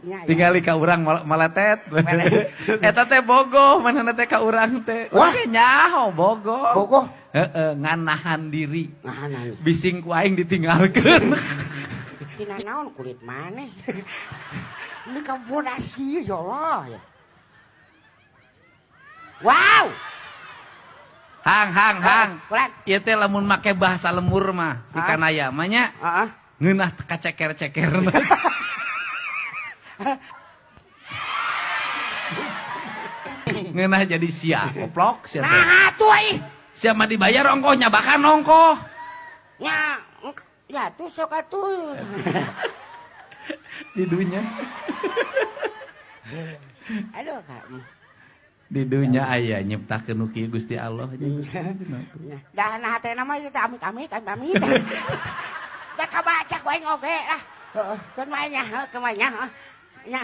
Tinggali ka urang maletet. Eta teh bogoh, manehna teh ka urang teh. Oke nyaho bogoh. Bogoh. Heeh, nganahan diri. Ngahanan. Bising ku aing ditinggalkeun. Tina naon kulit maneh. Ini ka bodas kieu ya Allah. Wow. Hang. Kulan. Ieu teh lamun make bahasa lemur mah si kanaya mah nya. Heeh. Ngeunah kaceker-cekerna. Ngeunah jadi sia, goblok sia teh. Nah, atuh ih. Sia mah dibayar ongkohnya bahkan ongkoh. Ya tuh sok atuh. Di dunya. Aduh, Kak. Di dunya aya nyiptakeun nu kieu Gusti Allah. Dah nah teh nama ieu teh amit. Da kabaca ku aing oge lah. Heeh, keun wae nya, keun wae nya. Nya.